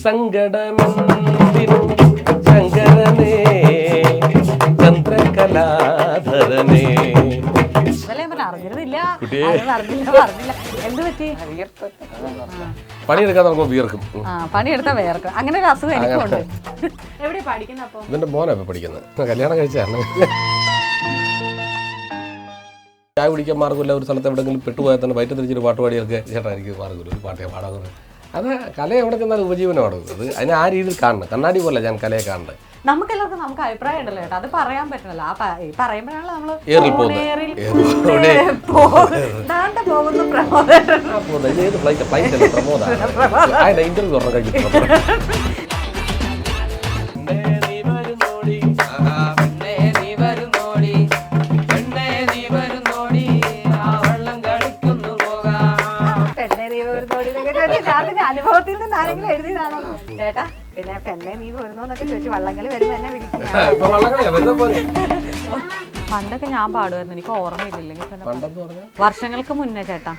സങ്കടമെന്തിനും ശങ്കരനേ ചന്ദ്രകലാധരനേ. പണിയെടുക്കാൻ നമുക്ക് വിയർക്കും. പണിയെടുത്താൽ വിയർക്കും. അങ്ങനെ ഒരു അസുഖം എനിക്കുണ്ട്. എവിടെ പഠിക്കുന്നത്? അപ്പം ഇവന്റെ മോനാ ഇപ്പൊ പഠിക്കുന്നത്. കല്യാണം കഴിച്ചാണ്. ചായ കുടിക്കാൻ മാർഗമില്ല. ഒരു സ്ഥലത്ത് എവിടെയെങ്കിലും പെട്ടുപോയാൽ തന്നെ വയറ്റ് തിരിച്ചൊരു പാട്ട് പാടിയൊക്കെ ചേട്ടാ എനിക്ക് മാർഗമില്ല, ഒരു പാട്ടേ പാടാകുന്നത്. അത് കല എവിടെ ചെന്നാലും ഉപജീവനമാണ്. അത് അതിനെ ആ രീതിയിൽ കാണണം. കണ്ണാടി പോലെ ഞാൻ കലയെ കാണുന്നത്. നമുക്കെല്ലാവർക്കും നമുക്ക് അഭിപ്രായം ഉണ്ടല്ലോ ചേട്ടാ, അത് പറയാൻ പറ്റില്ല. പറയുമ്പോഴാണല്ലോ നമ്മള് പോകുന്നു. ഇന്റർവ്യൂ കഴിഞ്ഞിട്ടുണ്ട്. അനുഭവത്തിൽ നിന്ന് ആരെങ്കിലും എഴുതിയതാണോ ചേട്ടാ? പിന്നെ പെണ്ണെ നീ വരുന്നോന്നൊക്കെ ചോദിച്ചു വള്ളംകളി വരുമ്പോ എന്നെ വിളിക്കും. പണ്ടൊക്കെ ഞാൻ പാടുമായിരുന്നു, എനിക്ക് ഓർമ്മയില്ലെങ്കിൽ വർഷങ്ങൾക്ക് മുന്നേ ചേട്ടാ.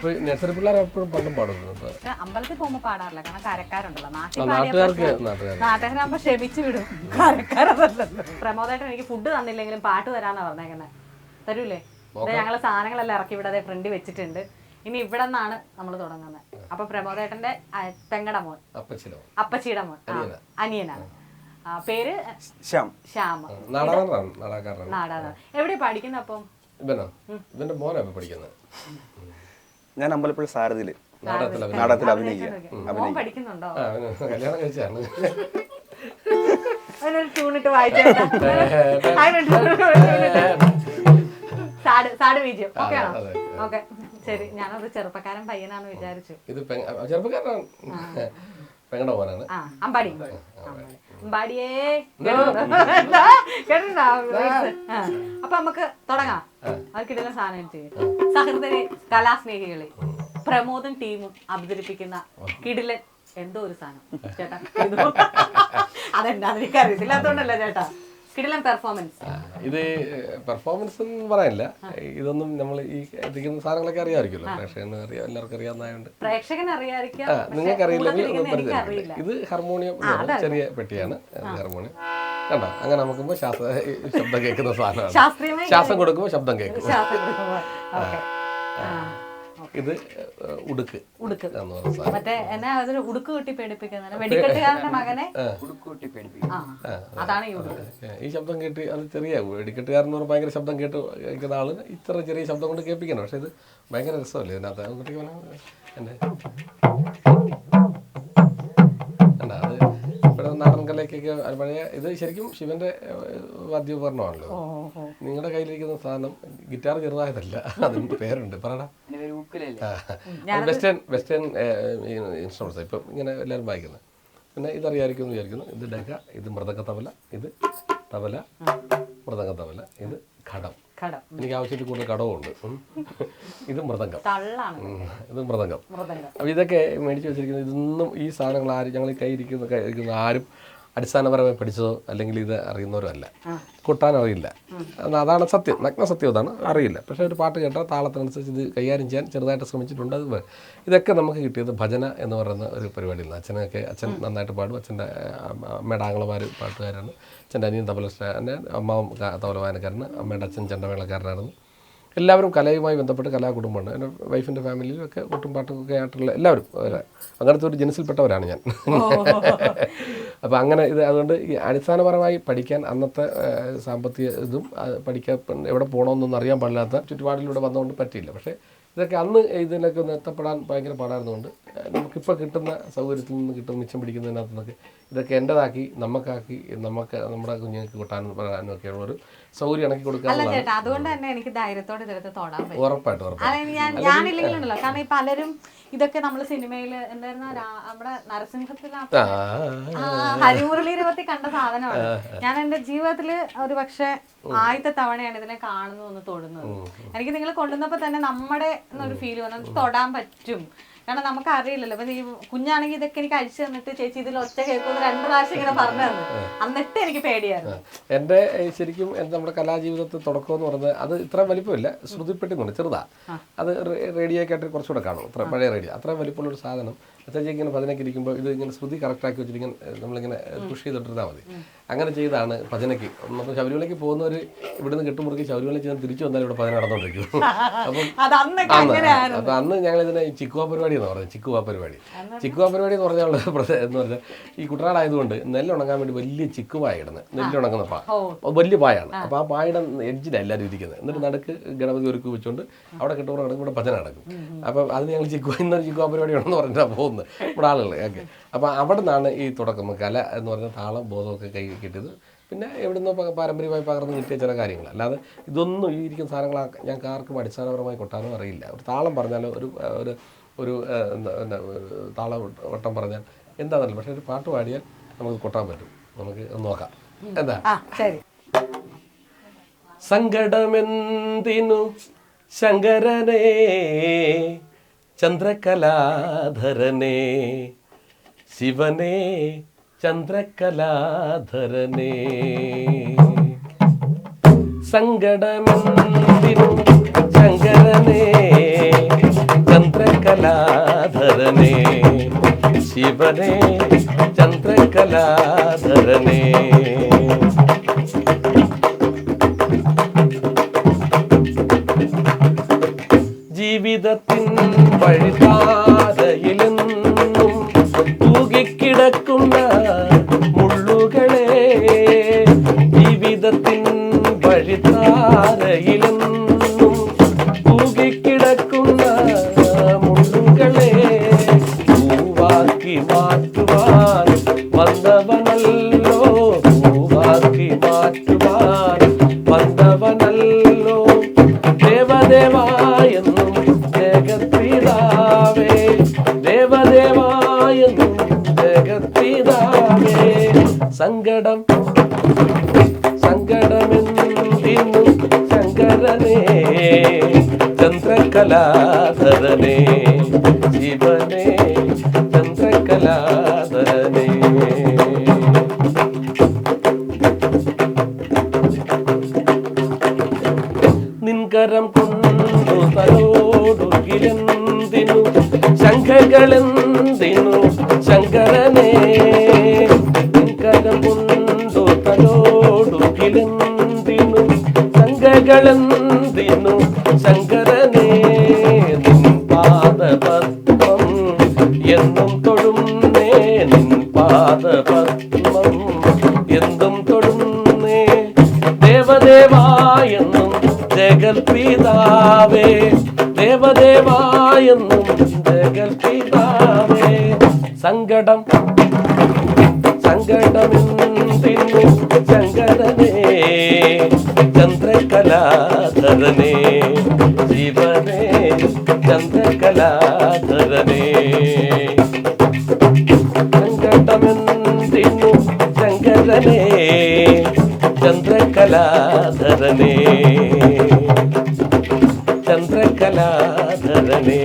അമ്പലത്തിൽ പോകുമ്പോ പാടാറില്ല, കാരണം കരക്കാരുണ്ടല്ലോ. നാട്ടുകാരാകുമ്പോ ക്ഷമിച്ചു വിടും, കരക്കാരതല്ലല്ലോ. പ്രമോദേട്ടൻ എനിക്ക് ഫുഡ് തന്നില്ലെങ്കിലും പാട്ട് തരാന്നാ പറഞ്ഞേക്കുന്നത്. തരൂലേ? ഞങ്ങള് സാധനങ്ങളെല്ലാം ഇറക്കി ഇവിടെ ഫ്രണ്ട് വെച്ചിട്ടുണ്ട്. ഇനി ഇവിടെ നിന്നാണ് നമ്മൾ തുടങ്ങുന്നത്. അപ്പൊ പ്രമോദേട്ടന്റെ പെങ്ങടെ മോൻ, അപ്പച്ചിയുടെ മോൻ, അനിയനാണ്. പേര് ശ്യാം. നാടാണ്. എവിടെ പഠിക്കുന്നത്? അപ്പം ഇവന്റെ മോനാ പഠിക്കുന്നത്. ഞാൻ അമ്പലപ്പുഴ സാരഥിയില് നാടകത്തിൽ അഭിനയിക്കുക. പഠിക്കുന്നുണ്ടോ? കല്യാണം കഴിച്ചാണ്. അതിനൊരു ട്യൂണിട്ട് വായിച്ചോ. സാഡ് ബീജിയം ഓക്കെ ആണോ? ഓക്കെ ശരി. ഞാനത് ചെറുപ്പക്കാരൻ പയ്യനാന്ന് വിചാരിച്ചു. ഇത് ചെറുപ്പക്കാരനാണ്, പെങ്ങളുടെ മോനാണ്. അമ്പാടി. അമ്പാടിയേ അപ്പൊ നമുക്ക് തുടങ്ങാം. അത് കിട്ടുന്ന സാധനം ചെയ്യും. സഹൃദയ കലാസ്നേഹികളെ പ്രമോദും ടീമും അവതരിപ്പിക്കുന്ന കിടിലൻ എന്തോ ഒരു സാധനം. ചേട്ടാ അതെന്താന്ന് എനിക്ക് അറിയത്തില്ലാത്തോണ്ടല്ലോ ചേട്ടാ. കിടിലൻ പെർഫോമൻസ്. ഇത് പെർഫോമൻസ് എന്ന് പറയാനില്ല. ഇതൊന്നും നമ്മൾ ഈ എത്തിക്കുന്ന സാധനങ്ങളൊക്കെ അറിയാമായിരിക്കുമല്ലോ. പ്രേക്ഷകന് അറിയാം, എല്ലാവർക്കും അറിയാവുന്നതുകൊണ്ട്. നിങ്ങൾക്ക് അറിയില്ലെങ്കിൽ ഇത് ഹാർമോണിയം, ചെറിയ പെട്ടിയാണ് ഹാർമോണിയം. കണ്ടോ? അങ്ങനെ നോക്കുമ്പോൾ ശബ്ദം കേൾക്കുന്ന സാധനമാണ്. ശ്വാസം കൊടുക്കുമ്പോൾ ശബ്ദം കേൾക്കും. ഇത് ഉടുക്ക് എന്ന് പറഞ്ഞ മറ്റേ എന്നാ അതൊരു ഉടുക്ക് കൂട്ടി പേടിപ്പിക്കുന്ന വെടിക്കെട്ടുകാരന്റെ മകനെ അതാണ് ഈ ശബ്ദം കേട്ട്. അത് ചെറിയ വെടിക്കെട്ടുകാരൻ എന്ന് പറഞ്ഞാൽ ഭയങ്കര ശബ്ദം കേൾക്കുന്ന ആള് ഇത്ര ചെറിയ ശബ്ദം കൊണ്ട് കേൾപ്പിക്കണം. പക്ഷെ ഇത് ഭയങ്കര രസമല്ലേ ഇതിനകത്ത്. എന്റെ അത് ഇപ്പോഴത്തെ നാടൻ കലയ്ക്കൊക്കെ പഴയ ഇത് ശരിക്കും ശിവന്റെ വാദ്യോപകരണമാണല്ലോ. നിങ്ങളുടെ കയ്യിലിരിക്കുന്ന സാധനം ഗിറ്റാർ ചെറുതായതല്ല, അതിന്റെ പേരുണ്ട്, പറയടാ. വെസ്റ്റേൺ ഇൻസ്ട്രുമെന്റ്സ് ഇപ്പം ഇങ്ങനെ എല്ലാവരും വായിക്കുന്നത്. പിന്നെ ഇതറിയായിരിക്കും എന്ന് വിചാരിക്കുന്നു. ഇത് ഡഗ, ഇത് മൃദംഗ തബല, ഇത് തബല, മൃദംഗ തബല, ഇത് ഘടം. എനിക്ക് ആവശ്യത്തിൽ കൂടുതൽ ഘടവുമുണ്ട്. ഇത് മൃദംഗം, ഇത് മൃദംഗം. അപ്പോൾ ഇതൊക്കെ മേടിച്ച് വെച്ചിരിക്കുന്നത്. ഇതൊന്നും ഈ സാധനങ്ങൾ ആരും ഞങ്ങൾ കയ്യിരിക്കുന്ന ആരും അടിസ്ഥാനപരമായി പഠിച്ചതോ അല്ലെങ്കിൽ ഇത് അറിയുന്നവരോ അല്ല. കൊട്ടാൻ അറിയില്ല, അതാണ് സത്യം, നഗ്ന സത്യം. അതാണ് അറിയില്ല. പക്ഷേ ഒരു പാട്ട് കേട്ടാൽ താളത്തിനനുസരിച്ച് ഇത് കൈകാര്യം ചെയ്യാൻ ചെറുതായിട്ട് ശ്രമിച്ചിട്ടുണ്ട്. അത് ഇതൊക്കെ നമുക്ക് കിട്ടിയത് ഭജന എന്ന് പറയുന്ന ഒരു പരിപാടിയിൽ നിന്ന്. അച്ഛൻ നന്നായിട്ട് പാടും. അച്ഛൻ്റെ അമ്മയുടെ ആങ്ങളമാർ പാട്ടുകാരാണ്. അച്ഛൻ്റെ അനിയൻ തബലക്കാരൻ, അമ്മാവും തബല വായനക്കാരന്, അമ്മയുടെ അച്ഛൻ ചെണ്ടമേളക്കാരനായിരുന്നു. എല്ലാവരും കലയുമായി ബന്ധപ്പെട്ട് കലാകുടുംബമാണ്. എൻ്റെ വൈഫിൻ്റെ ഫാമിലിയിലും ഒക്കെ കൊട്ടും പാട്ടും ഒക്കെ ആയിട്ടുള്ള എല്ലാവരും അങ്ങനത്തെ ഒരു ജനസിൽപ്പെട്ടവരാണ് ഞാൻ. അപ്പോൾ അങ്ങനെ ഇത് അതുകൊണ്ട് ഈ അടിസ്ഥാനപരമായി പഠിക്കാൻ അന്നത്തെ സാമ്പത്തിക ഇതും പഠിക്കാൻ എവിടെ പോകണമെന്നൊന്നും അറിയാൻ പാടില്ലാത്ത ചുറ്റുപാടിലൂടെ വന്നുകൊണ്ട് പറ്റിയില്ല. പക്ഷേ ഇതൊക്കെ അന്ന് ഇതിനൊക്കെ ഒന്ന് എത്തപ്പെടാൻ ഭയങ്കര പാടായിരുന്നുകൊണ്ട് നമുക്കിപ്പോൾ കിട്ടുന്ന സൗകര്യത്തിൽ നിന്ന് മിച്ചം പിടിക്കുന്നതിനകത്ത് നിന്നൊക്കെ ഇതൊക്കെ എൻ്റെതാക്കി നമുക്കാക്കി നമ്മുടെ കുഞ്ഞുങ്ങൾക്ക് കൊട്ടാനും പറയാനും ഒക്കെയുള്ള ഒരു സൗകര്യം ഇണക്കി കൊടുക്കാറുണ്ട്. അതുകൊണ്ട് തന്നെ എനിക്ക് ധൈര്യത്തോടെ ഇതെടുത്ത് തൊടാൻ പറ്റും. ഉറപ്പായിട്ടും. ഞാനില്ലെങ്കിലുണ്ടല്ലോ, കാരണം ഈ പലരും ഇതൊക്കെ നമ്മൾ സിനിമയിൽ എന്തായിരുന്നു നമ്മുടെ നരസിംഹത്തിനകത്ത് ഹരിമുരളീരവത്തിൽ കണ്ട സാധനമാണ്. ഞാൻ എൻ്റെ ജീവിതത്തിൽ ഒരു പക്ഷെ ആദ്യത്തെ തവണയാണ് ഇതിനെ കാണുന്നതെന്ന് തൊടുന്നത്. എനിക്ക് നിങ്ങൾ കൊണ്ടുവന്നപ്പോൾ തന്നെ നമ്മുടെ എന്നൊരു ഫീൽ വന്നു, നമുക്ക് തൊടാൻ പറ്റും. കാരണം നമുക്ക് അറിയില്ലല്ലോ. അപ്പൊ ഈ കുഞ്ഞാണെങ്കിൽ ഇതൊക്കെ എനിക്ക് അഴിച്ചു തന്നിട്ട് ചേച്ചി ഇതിൽ ഒറ്റ കേൾക്കുന്ന 2 പ്രാവശ്യം ഇങ്ങനെ പറഞ്ഞു തന്നു. എന്നിട്ട് എനിക്ക് പേടിയായിരുന്നു. എൻ്റെ ശരിക്കും നമ്മുടെ കലാജീവിതത്തിൽ തുടക്കം എന്ന് പറയുന്നത് അത് ഇത്ര വലിപ്പമില്ല, ശ്രുതിപ്പെട്ടി ചെറുതാ. അത് റേഡിയോ ഒക്കെ ആയിട്ട് കുറച്ചുകൂടെ കാണും. പഴയ റേഡിയോ അത്രയും വലിപ്പമുള്ളൊരു സാധനം അച്ചാച്ചി ഇങ്ങനെ ഭജനയ്ക്ക് ഇരിക്കുമ്പോൾ ഇത് ഇങ്ങനെ ശ്രുതി കറക്റ്റാക്കി വെച്ചിരിക്കാൻ നമ്മളിങ്ങനെ പുഷ് ചെയ്തിട്ടിരുന്നാൽ മതി. അങ്ങനെ ചെയ്താണ് ഭജനയ്ക്ക്. അപ്പം ശബരിമലയ്ക്ക് പോകുന്നവർ ഇവിടുന്ന് കെട്ടുമുറുക്കി ശബരിമലയ്ക്ക് ഞാൻ തിരിച്ചു വന്നാലും ഇവിടെ ഭജന നടന്നുകൊണ്ടിരിക്കും. അപ്പം അന്ന് ഞങ്ങളിതിനെ ചിക്കുവ പരിപാടി എന്ന് പറഞ്ഞത്. ചിക്കുവ പരിപാടി എന്ന് പറഞ്ഞാൽ എന്ന് പറഞ്ഞാൽ ഈ കുട്ടനാടായതുകൊണ്ട് നെല്ലുണങ്ങാൻ വേണ്ടി വലിയ ചിക്കുവായ ഇടുന്നത്. നെല്ലുണങ്ങുന്ന വലിയ പായാണ്. അപ്പോൾ ആ പായുടെ എഡ്ജിലാണ് എല്ലാവരും ഇരിക്കുന്നത്. എന്നിട്ട് നടുക്ക് ഗണപതി ഒരുക്കി വെച്ചുകൊണ്ട് അവിടെ കെട്ടുമുറ നടക്കും, ഇവിടെ ഭജന നടക്കും. അപ്പം അതിന് ഞങ്ങൾ ഇന്നൊരു ചിക്കുവ പരിപാടി ഉണ്ടെന്ന് പറഞ്ഞിട്ടാണ് പോകുന്നത് ഇവിടെ ആളുകൾ. ഓക്കെ, അപ്പോൾ അവിടെ നിന്നാണ് ഈ തുടക്കം. കല എന്ന് പറഞ്ഞ താളം ബോധമൊക്കെ കൈ കിട്ടിയത്. പിന്നെ എവിടുന്നോ പാരമ്പര്യമായി പകർന്ന് കിട്ടിയ ചില കാര്യങ്ങൾ. അല്ലാതെ ഇതൊന്നും ഈ ഇരിക്കുന്ന സാധനങ്ങൾ ഞങ്ങൾക്ക് ആർക്കും അടിസ്ഥാനപരമായി കൊട്ടാനോ അറിയില്ല. ഒരു താളം പറഞ്ഞാലോ ഒരു താളം വട്ടം പറഞ്ഞാൽ എന്താണെന്നല്ല, പക്ഷെ ഒരു പാട്ട് പാടിയാൽ നമുക്ക് കൊട്ടാൻ പറ്റും. നമുക്ക് നോക്കാം. എന്താ സങ്കടമെന്തിനു ശങ്കരനേ ചന്ദ്രകലാധരനേ ശിവനേ ചന്ദ്രകലാധരനേ സങ്കടമെന്തിനു ശങ്കരനേ ചന്ദ്രകലാധരനേ ശിവനേ ചന്ദ്രകലാധരനേ ജീവിതത്തിൻ വഴിപാതയിലെന്നും തൂകിക്കിടക്കുന്ന മുള്ളുകളെ ജീവിതത്തിൻ വഴിതാരയിലെന്നും തൂകിക്കിടക്കുന്ന മുള്ളുകളെ പൂവാക്കി മാറ്റുവാൻ വന്നവനല്ലോ പൂവാക്കി മാറ്റുവാൻ വന്നവനല്ലോ ദേവദേവായെന്നും ജഗത്പിതാവേ ദേവദേവായെന്നും ജഗത്പിതാവേ സങ്കടമെന്തിനും ശങ്കരനേ ചന്ദ്രകലാധരനേ ശിവനേ ചന്ദ്രകലാധരനേ നിൻകരം കൊണ്ടു തലോടുകിലെന്തിനു ശംഖകളെന്തിനു ശങ്കരനേ നിൻകരം കൊണ്ടു തലോടുകിലെന്തിനു ശംഖകളെന്തിനു ശങ്കരനേ നിൻ പാദപത്മം എന്നും തൊഴുന്നേ നിൻ പാദപത്മം എന്നും തൊഴുന്നേ ദേവദേവായെന്നും ജഗൽപിതാവേ ദേവദേവായെന്നും ജഗൽപിതാവേ സങ്കടമെന്തിനു ശങ്കരനേ ചന്ദ്രകലാധരനേ ശിവനേ ചന്ദ്രകലാധരനേ സങ്കടമെന്തിനു ശങ്കരനേ ചന്ദ്രകലാധരനേ ചന്ദ്രകലാധരനേ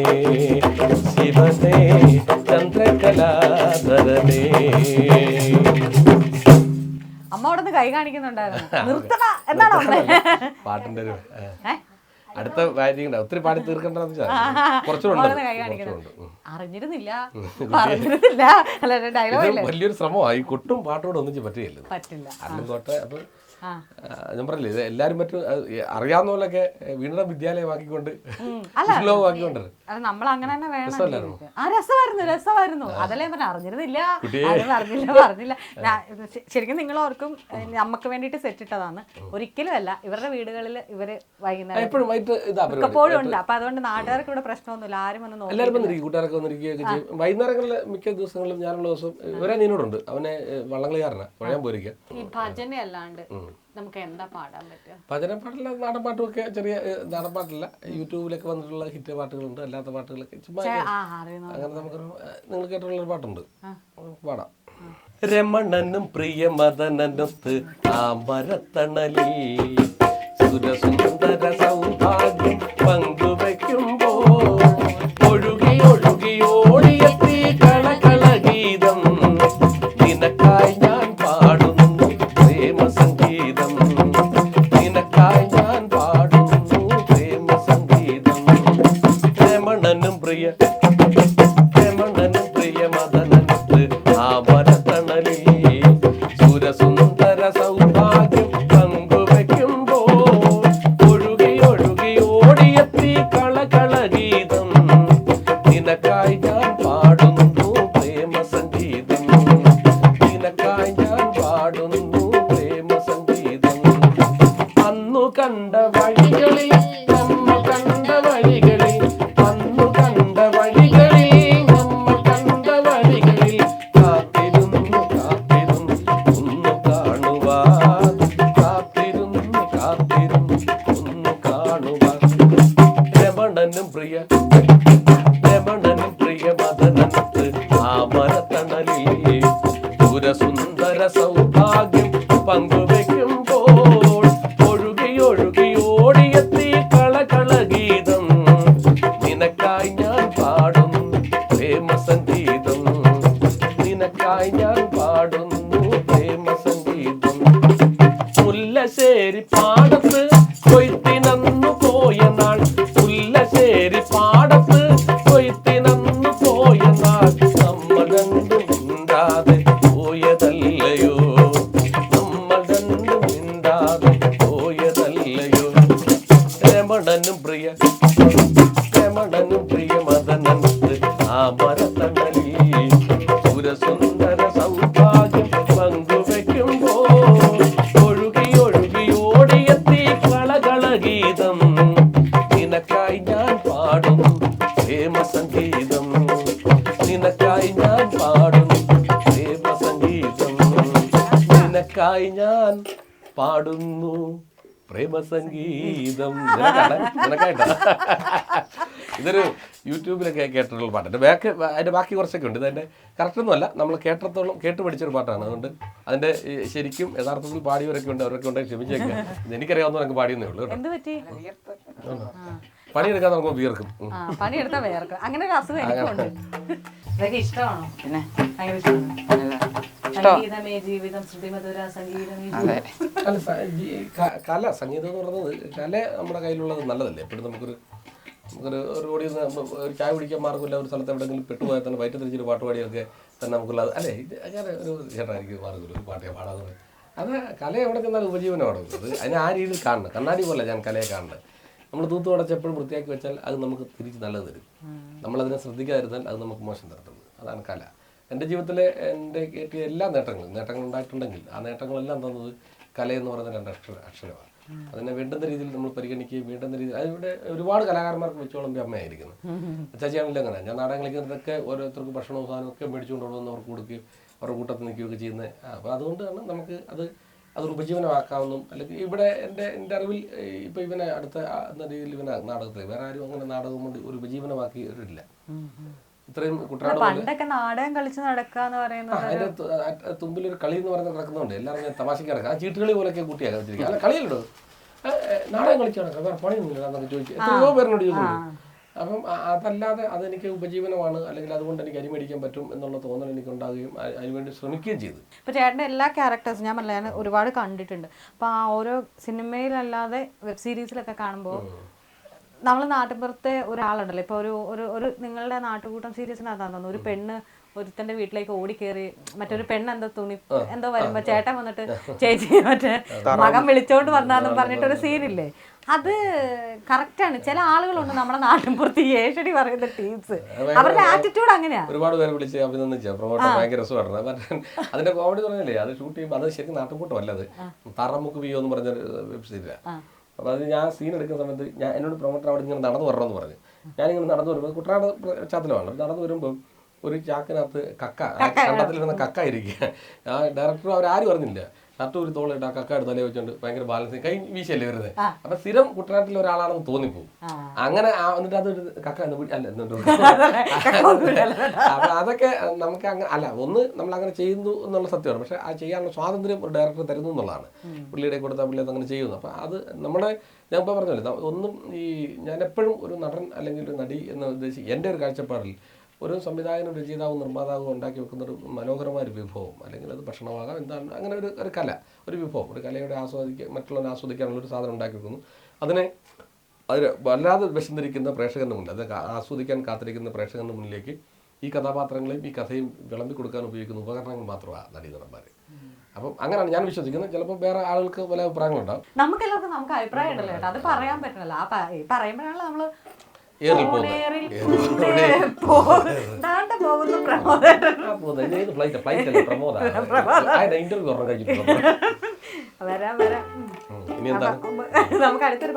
ശിവനേ ചന്ദ്രകലാധരനേ. അമ്മ അവിടെ നിന്ന് കൈ കാണിക്കുന്നുണ്ടായിരുന്നു. നിർത്തണ എന്നാണോ പാട്ടിന്റെ ഒരു അടുത്ത വാരിക ഒത്തിരി പാടി തീർക്കണ്ടെന്ന് വെച്ചാൽ അറിഞ്ഞിരുന്നില്ല പറഞ്ഞിരുന്നില്ല. ഡയലോഗ് വലിയൊരു ശ്രമമായി. കൊട്ടും പാട്ടോട് ഒന്നിച്ച് പറ്റില്ല. കോട്ടെ അപ്പൊ ഞാൻ പറഞ്ഞില്ലേ ഇത് എല്ലാരും മറ്റും അറിയാവുന്ന പോലൊക്കെ വീണ്ടും വിദ്യാലയമാക്കിക്കൊണ്ട് ആക്കിക്കൊണ്ട് നമ്മൾ അങ്ങനെ തന്നെ വേണം. രസമായിരുന്നു അതല്ലേ പറഞ്ഞ അറിഞ്ഞിരുന്നില്ല പറഞ്ഞില്ല. ശരിക്കും നിങ്ങൾ ഓർക്കും നമുക്ക് വേണ്ടിട്ട് സെറ്റ് ഇട്ടതാണ്, ഒരിക്കലും അല്ല. ഇവരുടെ വീടുകളിൽ ഇവര് വൈകുന്നേരം എപ്പോഴും ഉണ്ട്. അപ്പൊ അതുകൊണ്ട് നാട്ടുകാർക്ക് ഇവിടെ പ്രശ്നമൊന്നുമില്ല. ആരും വന്ന് നോക്കും. കൂട്ടുകാരൊക്കെ വന്നിരിക്കുകയൊക്കെ ചെയ്യും. വൈകുന്നേരങ്ങളിൽ മിക്ക ദിവസങ്ങളിലും ഞാനുള്ള ദിവസം ഇവരെ നീനോടുണ്ട്. അവനെ വള്ളംകളിക്കാരനാ പറയാൻ പോയിരിക്കുക. ഈ ഭജന അല്ലാണ്ട് നമുക്ക് എന്താ പാടാൻ പറ്റുക? ഭജന പാട്ടില്ല, നാടൻ പാട്ടുമൊക്കെ ചെറിയ നാടൻ പാട്ടില്ല. യൂട്യൂബിലൊക്കെ വന്നിട്ടുള്ള ഹിറ്റ് പാട്ടുകളുണ്ട്, അല്ലാത്ത പാട്ടുകളൊക്കെ ചുമ്മാ അങ്ങനെ നമുക്കൊരു നിങ്ങൾ കേട്ടിട്ടുള്ളൊരു പാട്ടുണ്ട്, പാടാം. രമണനും പ്രിയമദനൊത്ത് ആ മരത്തണലിൽ സുരസുന്ദര സൗഭാഗ്യം പങ്കുവയ്ക്കുമ്പോ ഒഴുകി ഒഴുകി ഓടിയെത്തി കളകള ഗീതം നിനക്കായി ഞാൻ പാടുന്നു പ്രേമ സംഗീതം നിനക്കായി ഞാൻ പാടുന്നു പ്രേമ സംഗീതം. രമണനും പ്രിയമദനൊത്ത് തണലിൽ സുരസുന്ദര സൗഭാഗ്യം പങ്കുവെക്കുമ്പോൾ ഒഴുകി ഒഴുകി ഓടിയെത്തി കളകളഗീതം നിനക്കായി ഞാൻ പാടുന്നു പ്രേമ സംഗീതം നിനക്കായി ഞാൻ പാടുന്നു പ്രേമ സംഗീതം അന്നു കണ്ട വഴികളിൽ നമ്മൾ കണ്ട വഴികളിൽ അന്നു കണ്ട വഴികളിൽ നമ്മൾ കണ്ട വഴികളിൽ കാത്തിരുന്നു കാത്തിരുന്നു ഒന്ന് കാണുവാൻ കാത്തിരുന്നു കാത്തിരുന്നു ഒന്ന് കാണുവാൻ രമണനും പ്രിയ രമണനും പ്രിയ മദനത്ത് ആ മരത്തണലിൽ സുരസുന്ദര സൗഭാഗ്യം പങ്കുവെക്കുമ്പോൾ ഒഴുകി ഒഴുകി ഓടിയെത്തി കളകളഗീതം നിനക്കായി ഞാൻ പാടുന്നു പ്രേമ സംഗീതം നിനക്കായി ഞാൻ പാടുന്നു പ്രേമ സംഗീതം മുല്ലശ്ശേരി പാടത്ത് കൊയ്ത്തിനന്നു പോയ നാൾ മുല്ലശ്ശേരി പാടത്ത് കൊയ്ത്തിനന്നു പോയ നാൾ നമ്മൾ രണ്ടും മിണ്ടാതെ പോയതല്ലയോ നമ്മൾ രണ്ടും മിണ്ടാതെ പോയതല്ലയോ രമണനും പ്രിയ രമണനും പ്രിയ മദനത്ത് ആ മരത്തണലിൽ സുരസുന്ദര സൗഭാഗ്യം പങ്കുവെക്കുമ്പോൾ ഒഴുകി ഒഴുകി ഓടിയെത്തി കളകളഗീതം നിനക്കായി ഞാൻ പാടുന്നു പ്രേമ സംഗീതം നിനക്കായി ഞാൻ പാടുന്നു പ്രേമ സംഗീതം നിനക്കായി ഞാൻ പാടുന്നു പ്രേമ സംഗീതം നിനക്കായിട്ടാ ഇതൊരു യൂട്യൂബിലൊക്കെ കേട്ടിട്ടുള്ള പാട്ടുണ്ട് അതിൻ്റെ ബാക്കി കുറച്ചൊക്കെ ഉണ്ട് ഇതെൻ്റെ കറക്റ്റൊന്നുമല്ല നമ്മൾ കേട്ടത്തോളം കേട്ട് പഠിച്ചൊരു പാട്ടാണ് അതുകൊണ്ട് അതിൻ്റെ ശരിക്കും യഥാർത്ഥത്തിൽ പാടിയവരൊക്കെ ഉണ്ട് അവരൊക്കെ ഉണ്ടെങ്കിൽ ക്ഷമിച്ചേക്കുക എനിക്കറിയാവുന്ന എനിക്ക് പാടിയെന്നേ ഉള്ളൂ എന്ത് പറ്റി പണിയെടുക്കാൻ നമുക്ക് വിയർക്കും പണിയെടുത്താൽ വേർക്കും അങ്ങനെ ഒരു അസുഖം എനിക്കുണ്ട് ഇതൊക്കെ ഇഷ്ടമാണോ പിന്നെ ഭയങ്കര ഇഷ്ടമാണ് സംഗീതമേ ജീവിതം ശ്രുതിമധുര സംഗീതമേ ജീവിതം. അല്ല കല സംഗീതം എന്ന് പറയുന്നത് കല നമ്മുടെ കയ്യിലുള്ളത് നല്ലതല്ലേ എപ്പോഴും നമുക്കൊരു ഒരു ഓടി ഒരു ചായ കുടിക്കാൻ മാർഗമില്ല ഒരു സ്ഥലത്ത് എവിടെയെങ്കിലും പെട്ടുപോയാൽ തന്നെ വയറ്റ് തിരിച്ചൊരു പാട്ട് പാടിയൊക്കെ തന്നെ നമുക്കുള്ളത് അല്ലേ ഇത് അങ്ങനെ ഒരു ചേട്ടായിരിക്കും മാർഗമില്ല ഒരു പാട്ടേ പാടാതെ പറയും അത് കല എവിടെ ചെന്നാലും ഉപജീവനമാണ് അത് അതിനെ ആ രീതിയിൽ കാണണം കണ്ണാടി പോലെ ഞാൻ കലയെ കാണുന്നത് നമ്മൾ തൂത്ത് അടച്ച് എപ്പോഴും വൃത്തിയാക്കി വെച്ചാൽ അത് നമുക്ക് തിരിച്ച് നല്ലത് തരും നമ്മളതിനെ ശ്രദ്ധിക്കാതിരുന്നാൽ അത് നമുക്ക് മോശം തരത്തുള്ളൂ അതാണ് കല എൻ്റെ ജീവിതത്തിലെ എൻ്റെ കിട്ടിയ എല്ലാ നേട്ടങ്ങൾ ഉണ്ടായിട്ടുണ്ടെങ്കിൽ ആ നേട്ടങ്ങളെല്ലാം തന്നത് കലയെന്ന് പറയുന്ന രണ്ട് അക്ഷരമാണ് അതിനെ വേണ്ടുന്ന രീതിയിൽ നമ്മൾ പരിഗണിക്കുകയും വേണ്ടുന്ന രീതിയിൽ അതിവിടെ ഒരുപാട് കലാകാരന്മാർക്ക് വെച്ചോളം അമ്മയായിരിക്കുന്നു ചേച്ചിയാണെങ്കിലും അങ്ങനെ ഞാൻ നാടകം കളിക്കുന്നതൊക്കെ ഓരോരുത്തർക്ക് ഭക്ഷണവും സാധനവും ഒക്കെ മേടിച്ചുകൊണ്ട് കൊണ്ടുവന്ന് അവർക്ക് കൊടുക്കുകയും അവരുടെ കൂട്ടത്തിൽ നിൽക്കുകയൊക്കെ ചെയ്യുന്നത് അപ്പോൾ അതുകൊണ്ടാണ് നമുക്ക് അതൊരു ഉപജീവനമാക്കാവുന്നതും അല്ലെങ്കിൽ ഇവിടെ എൻ്റെ അറിവിൽ ഇപ്പോൾ ഇവനെ അടുത്ത എന്ന രീതിയിൽ ഇവനെ നാടകത്തിൽ വേറെ ആരും അങ്ങനെ നാടകം കൊണ്ട് ഒരു ഉപജീവനമാക്കിയിട്ടില്ല ഇത്രയും കുട്ടനാട് പണ്ടൊക്കെ നാടകം കളിച്ച് നടക്കാന്ന് പറയുന്നത് അതിന്റെ തുമ്പിലൊരു കളി എന്ന് പറയുന്നത് കിടക്കുന്നുണ്ട് എല്ലാവരും തമാശക്ക് കിടക്കുക ആ ചീട്ടുകളി പോലെയൊക്കെ കുട്ടിയാക്കാൻ വെച്ചിരിക്കുക അല്ല കളിയല്ലോ നാടകം കളിച്ച് നടക്കാം വേറെ പണിയൊന്നുമില്ല എന്നൊക്കെ ചോദിച്ചു എത്രയോ പേരിനോട് ചോദിക്കുന്നുണ്ട് അപ്പം അതല്ലാതെ അതെനിക്ക് ഉപജീവനമാണ് അല്ലെങ്കിൽ അതുകൊണ്ട് എനിക്ക് അരിമേടിക്കാൻ പറ്റും എന്നുള്ള തോന്നൽ എനിക്ക് ഉണ്ടാകുകയും അതിനുവേണ്ടി ശ്രമിക്കുകയും ചെയ്തു. ഇപ്പോൾ ചേട്ടൻ്റെ എല്ലാ ക്യാരക്ടേഴ്സും ഞാൻ പറഞ്ഞ ഞാൻ ഒരുപാട് കണ്ടിട്ടുണ്ട്. അപ്പോൾ ആ ഓരോ സിനിമയിലല്ലാതെ വെബ് സീരീസിലൊക്കെ കാണുമ്പോൾ നമ്മൾ നാട്ടിൻപുറത്തെ ഒരാളുണ്ടല്ലോ ഇപ്പോൾ ഒരു നിങ്ങളുടെ നാട്ടുകൂട്ടം സീരീസിനകത്താന്ന് തോന്നുന്നു ഒരു പെണ്ണ് ഒരുത്തന്റെ വീട്ടിലേക്ക് ഓടിക്കേറി മറ്റൊരു പെണ്ണ് എന്തോ തുണി എന്തോ വരുമ്പോ ചേട്ടൻ വന്നിട്ട് ചേച്ചി മറ്റേ മകൻ വിളിച്ചോണ്ട് വന്നാന്നും പറഞ്ഞിട്ടൊരു സീനില്ലേ അത് കറക്റ്റാണ്. ചില ആളുകളുണ്ട് നമ്മുടെ നാട്ടിൻപുറത്ത് ഈ ഏഷടി പറയുന്ന ടീംസ് അവരുടെ ആറ്റിറ്റ്യൂഡ് അങ്ങനെയാ. ഒരുപാട് പേര് വിളിച്ച് അഭിനന്ദിച്ചു പ്രൊമോട്ടർ ഭയങ്കര രസമായിരുന്നു. അതിന്റെ കോമഡി പറഞ്ഞില്ലേ അത് ഷൂട്ട് ചെയ്യുമ്പോൾ അത് ശരിക്കും നാട്ടുകൂട്ടം അല്ല അത് തറമുക്ക് വിയോ എന്ന് പറഞ്ഞ വെബ് സീരീസാണ്. അപ്പോൾ അത് ഞാൻ സീൻ എടുക്കുന്ന സമയത്ത് എന്നോട് പ്രൊമോട്ടർ അവിടെ ഇങ്ങനെ നടന്നു വരണമെന്ന് പറഞ്ഞു. ഞാനിങ്ങനെ നടന്നു വരുമ്പോൾ കുട്ടനാട് പശ്ചാത്തലമാണ്. നടന്നു വരുമ്പോൾ ഒരു ചാക്കിനകത്ത് കണ്ടത്തിലിരുന്ന കക്ക ഇരിക്കുക. ആ ഡയറക്ടർ അവരാരും അറിഞ്ഞില്ല. ഷർട്ട് ഒരു തോളിട്ട് ആ കക്ക എടുത്ത് തലേ വെച്ചോണ്ട് ഭയങ്കര ബാലൻസ് കൈ വീശല്ലേ വരുന്നത്. അപ്പൊ സ്ഥിരം കുട്ടനാട്ടിൽ ഒരാളാണെന്ന് തോന്നിപ്പോവും. അങ്ങനെ എന്നിട്ട് അത് കക്ക അപ്പൊ അതൊക്കെ നമുക്ക് അങ്ങനെ അല്ല ഒന്ന് നമ്മൾ അങ്ങനെ ചെയ്യുന്നു എന്നുള്ള സത്യമാണ്. പക്ഷെ ആ ചെയ്യാനുള്ള സ്വാതന്ത്ര്യം ഒരു ഡയറക്ടർ തരുന്നു എന്നുള്ളതാണ്. പുള്ളിയുടെ കൊടുത്താൽ പുള്ളി അതങ്ങനെ ചെയ്യുന്നു. അപ്പൊ അത് നമ്മുടെ ഞാൻ ഇപ്പോൾ പറഞ്ഞല്ലോ ഒന്നും ഞാൻ എപ്പോഴും ഒരു നടൻ അല്ലെങ്കിൽ ഒരു നടി എന്ന് ഉദ്ദേശിച്ച് എൻ്റെ ഒരു കാഴ്ചപ്പാടിൽ ഒരു സംവിധായകനും രചയിതാവും നിർമ്മാതാവും ഉണ്ടാക്കി വെക്കുന്ന ഒരു മനോഹരമായ ഒരു വിഭവം അല്ലെങ്കിൽ അത് ഭക്ഷണമാകാം എന്താണ് അങ്ങനെ ഒരു കല ഒരു വിഭവം ഒരു കലയുടെ മറ്റുള്ളവരെ ആസ്വദിക്കാനുള്ള ഒരു സാധനം ഉണ്ടാക്കി വെക്കുന്നു. അതിനെ വല്ലാതെ വിശന്നിരിക്കുന്ന പ്രേക്ഷകരുടെ മുന്നിൽ അത് ആസ്വദിക്കാൻ കാത്തിരിക്കുന്ന പ്രേക്ഷകരുടെ മുന്നിലേക്ക് ഈ കഥാപാത്രങ്ങളെയും ഈ കഥയും വിളമ്പി കൊടുക്കാൻ ഉപയോഗിക്കുന്ന ഉപകരണങ്ങൾ മാത്രമാണ് നടീനടന്മാർ. അപ്പം അങ്ങനെയാണ് ഞാൻ വിശ്വസിക്കുന്നത്. ചിലപ്പോൾ വേറെ ആളുകൾക്ക് പല അഭിപ്രായങ്ങളുണ്ടാവും. നമുക്കെല്ലാവർക്കും നമുക്ക് അഭിപ്രായം ഉണ്ടല്ലോ കേട്ടോ, അത് പറയാൻ പറ്റണല്ലോ. പറയുമ്പോഴാണല്ലോ നമ്മള്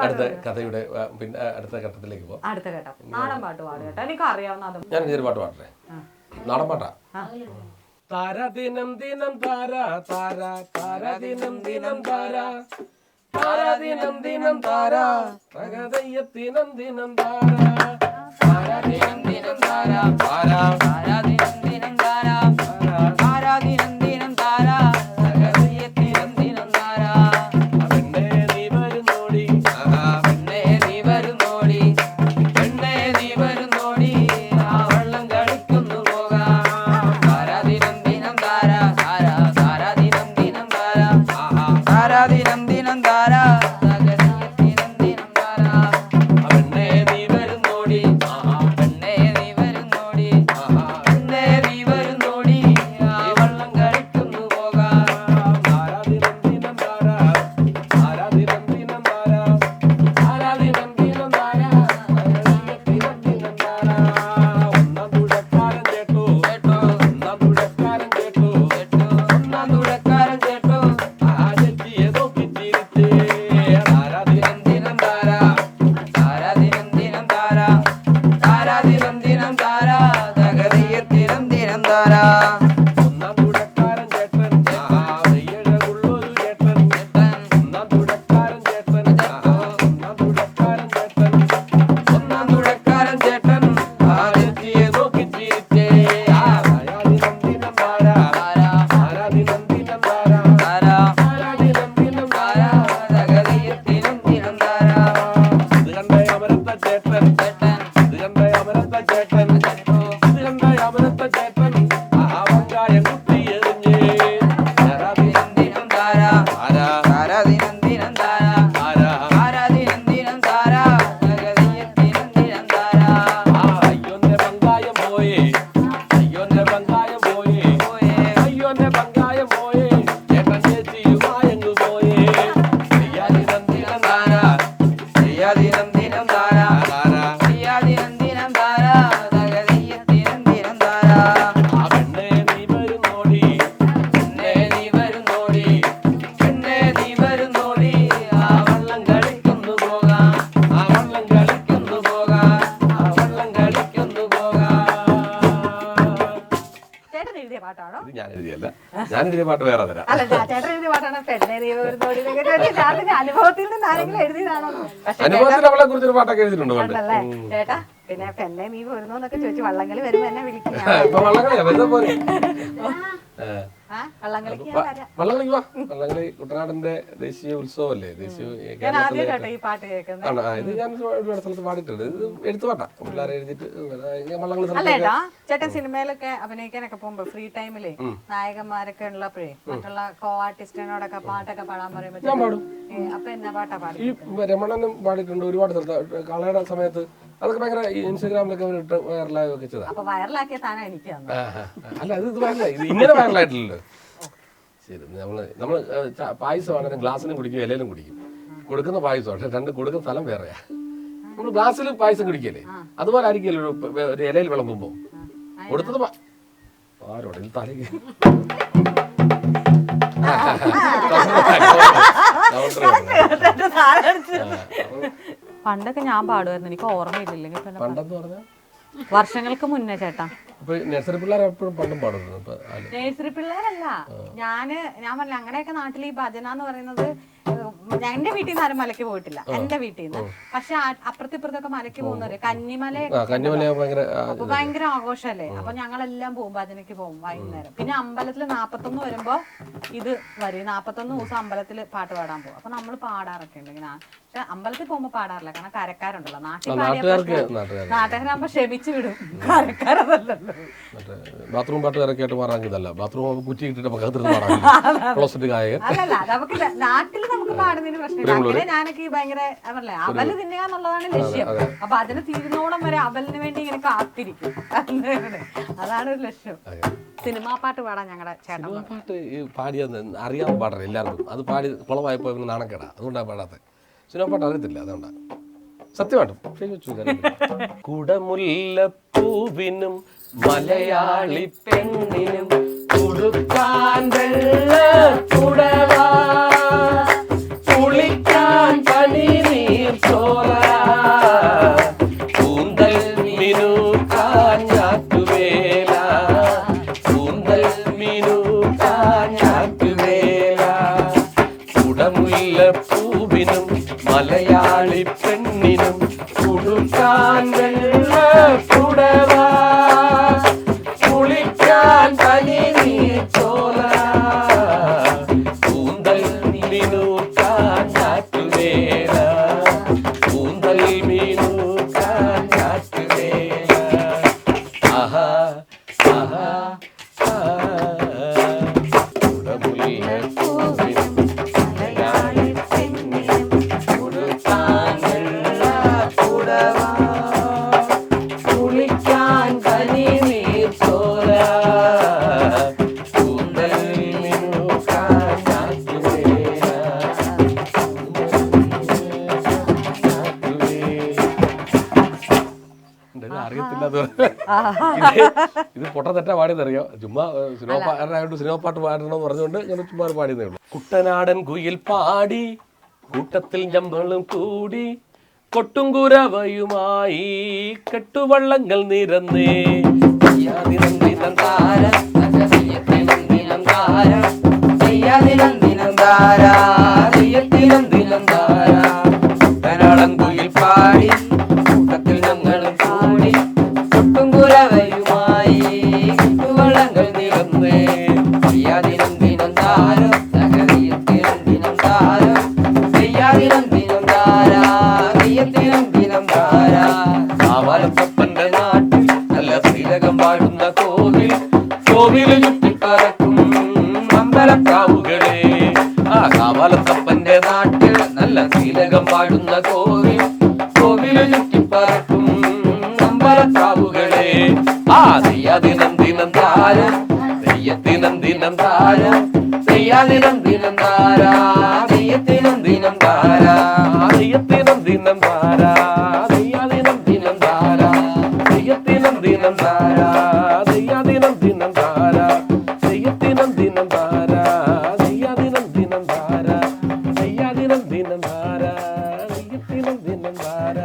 അടുത്ത കഥയുടെ പിന്നെ അടുത്ത ഘട്ടത്തിലേക്ക് പോകാം. അടുത്ത ഘട്ടം നാടൻ പാട്ട് പാടും കേട്ടോ. എനിക്ക് അറിയാവുന്ന ഞാൻ ചെറിയ പാട്ട് പാടട്ടെ. നാടൻ പാട്ടാ. താര ദിനം ദിനം താര താര താര ദിനം ദിനം താര താര ദിനം ദിനം താര തകതയ്യത്തിനം ദിനം താര താര ദിനം ദിനം താര താര താര ദിനം ദിനം താര താര ദിനം ദിനം താര തകതയ്യത്തിനം ദിനം താര പെണ്ണേ നീ വരുന്നോടി പെണ്ണേ നീ വരുന്നോടി പെണ്ണേ നീ വരുന്നോടി ആ വെള്ളം കളിക്കുന്നു പോകാം താര ദിനം ദിനം താര താര താര ദിനം ദിനം താര താര ദിനം ദിനം താര തകതയ്യത്തിനം ദിനം താര പെണ്ണേ നീ വരുന്നോടി പെണ്ണേ നീ വരുന്നോടി പെണ്ണേ നീ വരുന്നോടി ആ വെള്ളം കളിക്കുന്നു പോകാം താര ദിനം ദിനം താര താര ദിനം ദിനം താര താര ദിനം ദിനം താര തകതയ്യത്തിനം ദിനം താര ഒന്നാം തുഴക്കാരൻ കേട്ടോ ഒന്നാം തുഴക്കാരൻ കേട്ടോ ഒന്നാം തുഴക്കാരൻ കേട്ടോ ആ ജെറ്റിയെ നോക്കി ചിരിച്ചേ താര ദിനം ദിനം താര താര ദിനം ദിനം താര താര ദിനം ദിനം താര തകതയ്യത്തിനം ദിനം താര ഒന്നാം തുഴക്കാരൻ ചേട്ടൻ വെയ്യഴകുള്ളൊരു ചേട്ടൻ ഒന്നാം തുഴക്കാരൻ ചേട്ടൻ ഒന്നാം തുഴക്കാരൻ ചേട്ടൻ ഒന്നാം തുഴക്കാരൻ ചേട്ടൻ ആ ജെറ്റിയെ നോക്കി ചിരിച്ചേ താര ദിനം ദിനം താര താര ദിനം ദിനം താര താര ദിനം ദിനം താര തകതയ്യത്തിനം ദിനം താര ഇത് കണ്ട അമരത്ത ചേട്ടൻ ഇത് കണ്ട അമരത്ത ചേട്ടൻ ഇത് കണ്ട അമരത്ത ചേട്ടൻ ആ വങ്കായം കുത്തി എറിഞ്ഞേ താര ദിനം ദിനം താര താര ദിനം ദിനം താര താര ദിനം ദിനം താര തകതയ്യത്തിനം ദിനം താര അയ്യോന്റെ വെങ്കായം പോയേ അയ്യോന്റെ വെങ്കായം പോയേ അയ്യോന്റെ വെങ്കായം പോയേ ചേട്ടൻ ചേച്ചിയുമായങ്ങു പോയേ ദിനം ദിനം താര ദിനം ദിനം താര ദിനം ദിനം താര തകതയ്യത്തിനം ദിനം താര പെണ്ണേ നീ വരുന്നോടി പെണ്ണേ നീ വരുന്നോടി പെണ്ണേ നീ വരുന്നോടി ആ വള്ളം കളിക്കുന്നു പോകാം ആ വള്ളം കളിക്കുന്നു പോകാം ആ വള്ളം കളിക്കുന്നു പോകാം. ചേട്ടൻ എഴുതിയ പാട്ടാണോ? ഇത് ഞാൻ എഴുതിയല്ല, ഞാൻ എഴുതിയ പാട്ട് വേറെ തരാം. അല്ല ചേട്ടൻ എഴുതിയ പാട്ടാണ്. പെണ്ണേ നീ വരുന്നോടി എന്നൊക്കെ ചോദിച്ചാൽ ചേട്ടന്റെ അനുഭവത്തിൽ നിന്ന് ആരെങ്കിലും എഴുതിയതാണോ? പക്ഷെ അനുഭവത്തിൽ അവളെ കുറിച്ചൊരു പാട്ടൊക്കെ എഴുതിയിട്ടുണ്ട് പണ്ട്. ചേട്ടല്ലേ ചേട്ടാ പിന്നെ പെണ്ണെ നീ വരുന്നു എന്നൊക്കെ ചോദിച്ചു വള്ളംകളി വരുമ്പോ എന്നെ വിളിക്കും. ഇപ്പൊ വള്ളംകളിയാ വെറുതെ പോലെ. വള്ളംകളിക്ക് ഞാൻ വരാം. വള്ളംകളിക്ക് വാ. വള്ളംകളി കുട്ടനാടിന്റെ ദേശീയ ഉത്സവമല്ലേ, ദേശീയ ഞാൻ ആദ്യം കേട്ടോ ഈ പാട്ട് കേൾക്കുന്നത്. ആണ്. ഇത് ഞാൻ ഒരുപാട് സ്ഥലത്ത് പാടിയിട്ടുണ്ട്. ഇത് എടുത്തു പാട്ടാ, പിള്ളേരെ എഴുതിയിട്ട് വള്ളംകളി അല്ല ചേട്ടാ, ചേട്ടൻ സിനിമയിലൊക്കെ അഭിനയിക്കാനൊക്കെ പോകുമ്പോ ഫ്രീ ടൈമില് നായകന്മാരൊക്കെ ഉള്ളപ്പോഴേ മറ്റുള്ള കോ ആർട്ടിസ്റ്റിനോടൊക്കെ പാട്ടൊക്കെ പാടാൻ പറയുമ്പോ ഞാൻ പാടും. അപ്പൊ എന്നാ പാട്ടാ പാടി? ഈ രമണനും പാടിയിട്ടുണ്ട് ഒരുപാട് സ്ഥലത്ത്. കളയുടെ സമയത്ത് അതൊക്കെ ഭയങ്കര ഇൻസ്റ്റാഗ്രാമിലൊക്കെ ഇട്ട് വൈറലായി ഒക്കെ ചെയ്താ. അപ്പൊ വൈറലാക്കിയ താനാ എനിക്ക് തന്നത്. അല്ല ഇത് വൈറലായി, ഇത് ഇങ്ങനെ വൈറലായിട്ടില്ലല്ലോ. ശരി, നമ്മള് പായസമാണെങ്കിലും ഗ്ലാസ്സിലും കുടിക്കും ഇലയിലും കുടിക്കും. കൊടുക്കുന്ന പായസം പക്ഷെ രണ്ട് കൊടുക്കുന്ന സ്ഥലം വേറെയാ. നമ്മള് ഗ്ലാസ്സിൽ പായസം കുടിക്കല്ലേ, അതുപോലെ ആയിരിക്കുമല്ലോ ഒരു ഇലയിൽ വിളമ്പുമ്പോ കൊടുത്തത് ആരോടെ ഇത് തലക്ക് പണ്ടൊക്കെ ഞാൻ പാടുമായിരുന്നു, എനിക്ക് ഓർമ്മയില്ലെങ്കിൽ പണ്ടെന്ന് പറഞ്ഞാൽ വർഷങ്ങൾക്ക് മുന്നേ ചേട്ടാ. നഴ്സറി പിള്ളേർ എപ്പോഴും പണ്ടും പാടുന്നു. നഴ്സറി പിള്ളേരല്ല, ഞാൻ പറഞ്ഞില്ല അങ്ങനെയൊക്കെ നാട്ടിൽ ഈ ഭജന എന്ന് പറയുന്നത് എന്റെ വീട്ടിൽ നിന്ന് ആരും മലയ്ക്ക് പോയിട്ടില്ല, എന്റെ വീട്ടിൽ നിന്ന്. പക്ഷെ അപ്പുറത്തിപ്പുറത്തൊക്കെ മലയ്ക്ക് പോകുന്നവര് കന്നിമല ഭയങ്കര ആഘോഷല്ലേ. അപ്പൊ ഞങ്ങളെല്ലാം പോകും, ഭജനയ്ക്ക് പോകും വൈകുന്നേരം. പിന്നെ അമ്പലത്തിൽ 41 വരുമ്പോ ഇത് വരും, 41 ദിവസം അമ്പലത്തിൽ പാട്ട് പാടാൻ പോകും. അപ്പൊ നമ്മൾ പാടാറൊക്കെ ഉണ്ട് ഇങ്ങനെ പക്ഷെ അമ്പലത്തിൽ പോകുമ്പോൾ പാടാറില്ല, കാരണം കരക്കാരുണ്ടല്ലോ. നാട്ടുകാരാകുമ്പോ ക്ഷമിച്ചു വിടും, കരക്കാരതല്ലോ. മറ്റേ ബാത്റൂം പാട്ടുകാരൊക്കെ ആയിട്ട് മാറാൻ ഇതല്ല, ബാത്റൂം കുറ്റി ഇട്ടിട്ട് ക്ലോസറ്റ് ഗായകൻ. അല്ലല്ല, നമുക്ക് നാട്ടിൽ നമുക്ക് പാടുന്നതിന് പ്രശ്നമില്ല. അങ്ങനെ ഞാനൊക്കെ ഭയങ്കര അവല്ലേ അവല് തിന്നുക എന്നുള്ളതാണ് ലക്ഷ്യം. അപ്പൊ അതിന് തീരുന്നോളം വരെ അവലിന് വേണ്ടി ഇങ്ങനെ കാത്തിരിക്കും, അതാണ് ഒരു ലക്ഷ്യം. സിനിമാ പാട്ട് പാടാൻ ഞങ്ങളുടെ ചേട്ടൻ. സിനിമാ പാട്ട് പാടിയത് അറിയാൻ പാടില്ല എല്ലാവർക്കും. അത് പാടി കുളമായപ്പോൾ ഇവന് നാണക്കേടാ, അതുകൊണ്ടാണ് പാടാത്തത്. സിനിമാ പാട്ട് അറിയത്തില്ല, അതുകൊണ്ടാണ്. സത്യമായിട്ടും കുടമുല്ലപ്പൂവിനും മലയാളി പെണ്ണിനും കൊടുക്കാൻ വെള്ളക്കുടവ, കുളിക്കാൻ പനിനീർ ചോല, കൂന്തൽ മിനുക്കാൻ ഞാറ്റുവേല, കൂന്തൽ മിനുക്കാൻ ഞാറ്റുവേല, കുടമുല്ലപ്പൂവിനും മലയാളി പെണ്ണിനും കൊടുക്കാൻ വെള്ളക്കുടവ, കുളിക്കാൻ പനിനീർ ചോല, കൂന്തൽ മിനുക്കാൻ ഞാറ്റുവേല, കൂന്തൽ മിനുക്കാൻ ഞാറ്റുവേല. ആഹാ ആഹാ കുടമുല്ലപ്പൂവിനും മലയാളി പെണ്ണിനും കൊടുക്കാൻ വെള്ളക്കുടവ, കുളിക്കാൻ പനിനീർ ചോല, കൂന്തൽ മിനുക്കാൻ ഞാറ്റുവേല, അറിയത്തില്ല. ഇത് പൊട്ട തെറ്റാ പാടിയെന്നറിയോ, ചുമ്മാ സിനിമ പാട്ട് പാടണമെന്ന് പറഞ്ഞുകൊണ്ട് ഞാൻ ചുമ്മാ പാടിയതേ ഉള്ളൂ. കുട്ടനാടൻ കുയിൽ പാടി കൂട്ടത്തിൽ ഞമ്മളും കൂടി, കൊട്ടുംകുരവയുമായി കെട്ടുവള്ളങ്ങൾ നിരന്നേ, ദിനം ദിനം താരം ദിനം ദിനം താരം ദിനം ദിനം താര ദിനം ദിനം താര, കുട്ടനാടൻ കുയിൽ പാടി കൂട്ടത്തിൽ ഞങ്ങളും കൂടി, കൊട്ടുംകുരവയുമായി കെട്ടുവള്ളങ്ങൾ നിരന്നേ, ദിനം ദിനം താരം ദിനം ദിനം താരം ദിനം ദിനം താര ദിനം ദിനം താര. കാവാലത്തപ്പന്റെ നാട്ടിൽ നല്ല ശ്രീലകം വാഴുന്ന കോവിൽ, കോവില് ചുറ്റിപ്പറക്കും അമ്പലക്കാവുകളെ. ആ കാവാലത്തപ്പന്റെ നാട്ടിൽ നല്ല ശ്രീലകം വാഴുന്ന കോവിൽ, കോവില് ചുറ്റിപ്പറക്കും അമ്പലക്കാവുകളെ. ആ ദിനം ദിനം താരം ദിനം ദിനം താരം ദിനം ദിനം താര ദിനം ദിനം താര ദിനം ദിനം താര ദിനം ദിനം താര ദിനം ദിനം താര ദിനം ദിനം താര ദിനം ദിനം താര ദിനം ദിനം താര ദിനം ദിനം താര ദിനം ദിനം താര.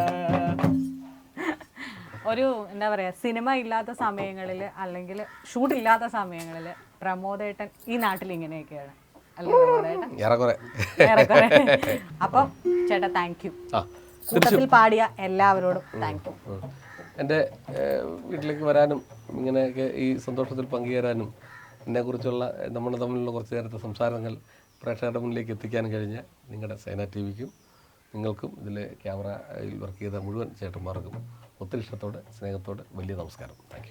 ഒരു എന്താ പറയാ, സിനിമ ഇല്ലാത്ത സമയങ്ങളിൽ അല്ലെങ്കിൽ ഷൂട്ട് ഇല്ലാത്ത സമയങ്ങളിൽ പ്രമോദേട്ടൻ ഈ നാട്ടിൽ ഇങ്ങനെയൊക്കെയാണ് അല്ലേ പ്രമോദേട്ടൻ? ഏറെക്കുറെ. അപ്പം ചേട്ടാ താങ്ക് യു. കൂട്ടത്തിൽ പാടിയ എല്ലാവരോടും താങ്ക് യു. എൻ്റെ വീട്ടിലേക്ക് വരാനും ഇങ്ങനെയൊക്കെ ഈ സന്തോഷത്തിൽ പങ്കുചേരാനും എന്നെക്കുറിച്ചുള്ള നമ്മൾ തമ്മിലുള്ള കുറച്ച് നേരത്തെ സംസാരങ്ങൾ പ്രേക്ഷകരുടെ മുന്നിലേക്ക് എത്തിക്കാൻ കഴിഞ്ഞ നിങ്ങളുടെ സേന ടിവിക്കും നിങ്ങൾക്കും ഇതിൽ ക്യാമറയിൽ വർക്ക് ചെയ്ത മുഴുവൻ ചേട്ടന്മാർക്കും ഒത്തിരി ഇഷ്ടത്തോടെ സ്നേഹത്തോടെ വലിയ നമസ്കാരം. Thank you.